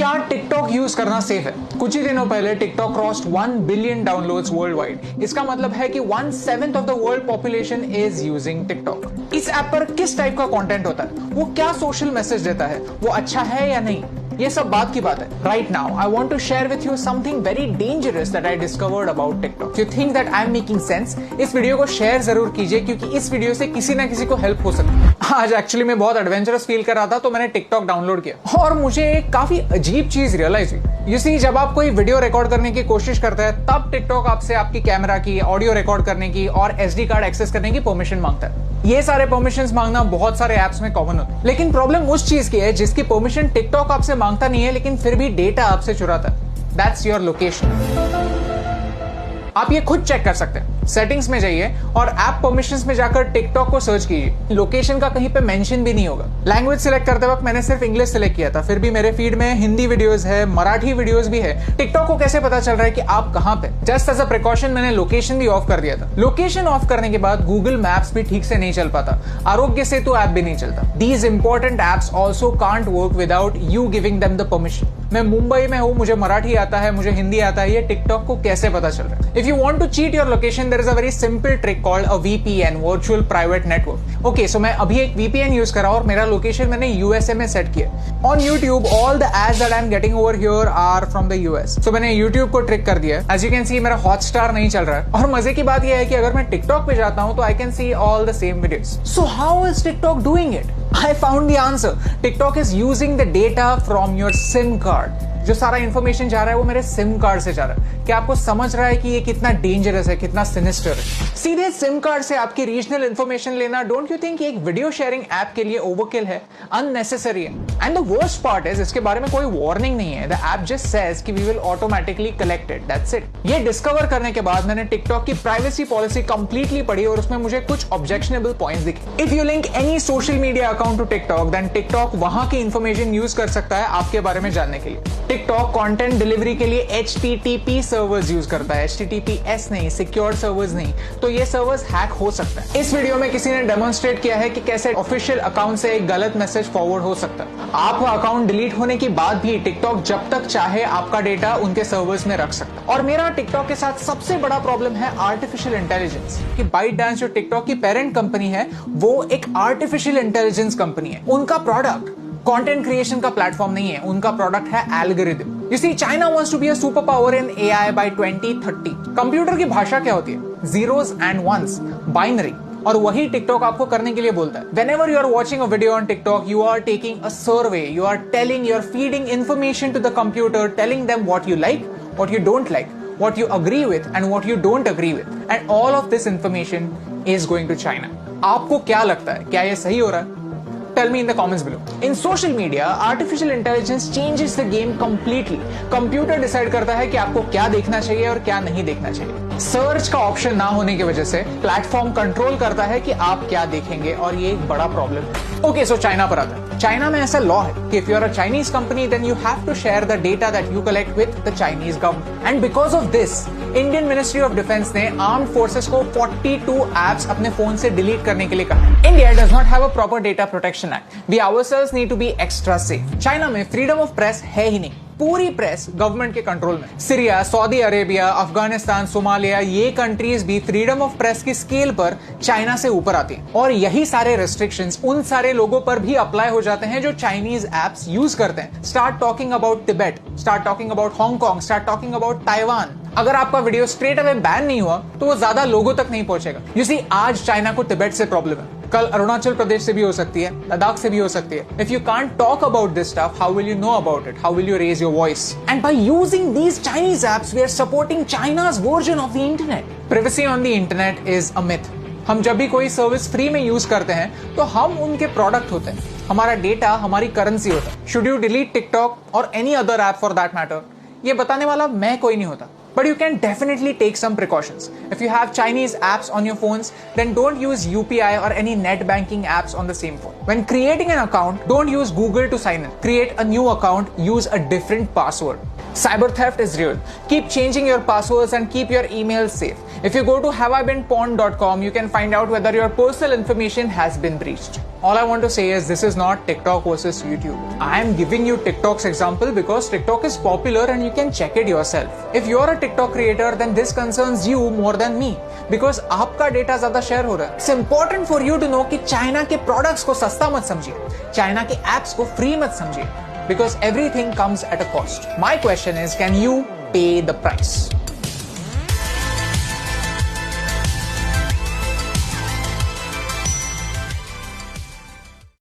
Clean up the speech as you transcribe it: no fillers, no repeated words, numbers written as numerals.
क्या TikTok use करना safe है? कुछ ही दिनों पहले TikTok crossed 1 billion downloads world wide. इसका मतलब है कि 1/7 of the world population is using TikTok. इस ऐप पर किस टाइप का कंटेंट होता है, वो क्या सोशल मैसेज देता है, वो अच्छा है या नहीं, ये सब बात की बात है। Right now I want to share with you something very dangerous that I discovered about TikTok. You think that I am making sense? इस वीडियो को शेयर जरूर कीजिए, क्योंकि इस वीडियो से किसी ना किसी को हेल्प हो सकती है। आज एक्चुअली मैं बहुत एडवेंचरस फील कर रहा था, तो मैंने टिकटॉक डाउनलोड किया और मुझे एक काफी अजीब चीज रियलाइज हुई। यू सी, जब आप कोई वीडियो रिकॉर्ड करने की कोशिश करते हैं, तब टिकटॉक आपसे आपकी कैमरा की, ऑडियो रिकॉर्ड करने की और SD कार्ड एक्सेस करने की परमिशन मांगता है। ये सारे परमिशंस मांगना बहुत सारे ऐप्स में कॉमन होता है, लेकिन प्रॉब्लम उस चीज की है जिसकी परमिशन टिकटॉक आपसे मांगता नहीं है, लेकिन फिर भी डेटा आपसे चुराता है। That's your location. आप ये खुद चेक कर सकते हैं। सेटिंग्स में जाइए और ऐप परमिशंस में जाकर टिकटॉक को सर्च कीजिए। लोकेशन का कहीं पे मेंशन भी नहीं होगा। लैंग्वेज सिलेक्ट करते वक्त मैंने सिर्फ इंग्लिश सिलेक्ट किया था, फिर भी मेरे फीड में हिंदी वीडियोस है, मराठी वीडियोस भी है। टिकटॉक को कैसे पता चल रहा है कि आप कहां पे? जस्ट एज अ प्रिकॉशन मैंने लोकेशन भी ऑफ कर दिया था। लोकेशन ऑफ करने के बाद गूगल मैप्स भी ठीक से नहीं चल पाता, आरोग्य सेतु ऐप भी नहीं चलता। These important apps also can't work without you giving them the permission. मैं मुंबई में हूं, मुझे मराठी आता है, मुझे हिंदी आता है, ये टिकटॉक को कैसे पता चल रहा है? If you want to cheat your location, there is a very simple trick called a VPN, virtual private network. Okay, so मैं अभी एक VPN यूज कर रहा हूं और मेरा लोकेशन मैंने USA में सेट किया। On YouTube all the ads that I am getting over here are from the US। So मैंने YouTube को ट्रिक कर दिया। एज यू कैन सी मेरा हॉटस्टार नहीं चल रहा है, और मजे की बात यह है कि अगर मैं टिकटॉक पे जाता हूं तो I can see all the same videos. So how is TikTok doing it? I found the answer. TikTok is using the data from your SIM card. जो सारा इंफॉर्मेशन जा रहा है वो मेरे सिम कार्ड से जा रहा है। क्या आपको समझ रहा है कि ये कितना डेंजरस है, कितना सिनिस्टर है? सीधे सिम कार्ड से आपकी रीजनल इंफॉर्मेशन लेना, डोंट यू थिंक एक वीडियो शेयरिंग ऐप के लिए ओवरकिल है, अननेसेसरी है? And the worst part is, इसके बारे में कोई वार्निंग नहीं है। द ऐप जस्ट सेज कि we will automatically collect it, that's it. ये डिस्कवर करने के बाद मैंने टिकटॉक की प्राइवेसी पॉलिसी कंप्लीटली पढ़ी और उसमें मुझे कुछ ऑब्जेक्शनेबल पॉइंट्स दिखे। If you link any social media account to TikTok, then TikTok वहां की इंफॉर्मेशन यूज कर सकता है आपके बारे में जानने के लिए। टिकटॉक कंटेंट डिलीवरी के लिए HTTP सर्वर्स यूज करता है, HTTPS नहीं, सिक्योर सर्वर्स नहीं। तो ये सर्वर्स हैक हो सकता है। इस वीडियो में किसी ने डेमोन्स्ट्रेट किया है कि कैसे ऑफिशियल अकाउंट से एक गलत मैसेज फॉरवर्ड हो सकता है। आपका अकाउंट डिलीट होने के बाद भी टिकटॉक जब तक चाहे आपका डेटा उनके सर्वर्स में रख सकता है। और मेरा टिकटॉक के साथ सबसे बड़ा प्रॉब्लम है आर्टिफिशियल इंटेलिजेंस। कि ByteDance जो टिकटॉक की पेरेंट कंपनी है, वो एक आर्टिफिशियल इंटेलिजेंस कंपनी है। उनका प्रोडक्ट कंटेंट क्रिएशन का प्लेटफॉर्म नहीं है, उनका प्रोडक्ट है algorithm. You see, China wants to be a superpower in AI by 2030. Computer की भाषा क्या होती है? Zeros and ones, binary. और वही टिकटॉक आपको करने के लिए बोलता है। Whenever you are watching a video on TikTok, you are taking a survey. You are feeding information to the computer, telling them what you like, what you don't like, what you agree with, and what you don't agree with. And all of this information is going to China. आपको क्या लगता है? क्या ये सही हो रहा है? Tell me in the comments below. In social media, artificial intelligence changes the game completely. Computer decide करता है कि आपको क्या देखना चाहिए और क्या नहीं देखना चाहिए। सर्च का ऑप्शन ना होने की वजह से प्लेटफॉर्म कंट्रोल करता है कि आप क्या देखेंगे, और ये एक बड़ा प्रॉब्लम है। ओके, सो चाइना पर आता है। चाइना में ऐसा लॉ है कि if you are a Chinese company, then you have to share the data that you collect with the Chinese government. And because of this, Indian ministry of defence ने armed forces को 42 apps अपने phone से delete करने के लिए कहा। India does not have a proper data protection act. We ourselves need to be extra safe. China में freedom of press है ही नहीं। पूरी प्रेस गवर्नमेंट के कंट्रोल में। Syria, Saudi Arabia, Afghanistan, Somalia, ये कंट्रीज भी फ्रीडम ऑफ प्रेस की स्केल पर चाइना से ऊपर आती हैं। और यही सारे रेस्ट्रिक्शंस उन सारे लोगों पर भी अप्लाई हो जाते हैं जो चाइनीज एप्स यूज करते हैं। Start talking about Tibet, start talking about Hong Kong, start talking about Taiwan. अगर आपका वीडियो स्ट्रेट अवे बैन नहीं हुआ तो वो ज्यादा लोगों तक नहीं पहुंचेगा। यू सी, आज चाइना को तिब्बत से प्रॉब्लम है, कल अरुणाचल प्रदेश से भी हो सकती है, लद्दाख से भी हो सकती है। If you can't talk about this stuff, how will you know about it? How will you raise your voice? And by using these Chinese apps, we are supporting China's version of the internet. Privacy on the internet is a myth. हम जब भी कोई service free में use करते हैं तो हम उनके प्रोडक्ट होते हैं, हमारा डेटा हमारी करेंसी होता है। शुड यू डिलीट टिकटॉक और any other app for that matter? ये बताने वाला मैं कोई नहीं होता। But you can definitely take some precautions. If you have Chinese apps on your phones, then don't use UPI or any net banking apps on the same phone. When creating an account, don't use Google to sign in. Create a new account, use a different password. Cyber theft is real. Keep changing your passwords and keep your emails safe. If you go to haveibeenpawned.com, you can find out whether your personal information has been breached. All I want to say is this is not TikTok versus YouTube. I am giving you TikTok's example because TikTok is popular and you can check it yourself. If you are a TikTok creator, then this concerns you more than me because आपका data ज्यादा share हो रहा है. It's important for you to know कि China के products को सस्ता मत समझिए, चाइना के एप्स को फ्री मत समझिए, because everything comes at a cost. My question is, can you pay the price?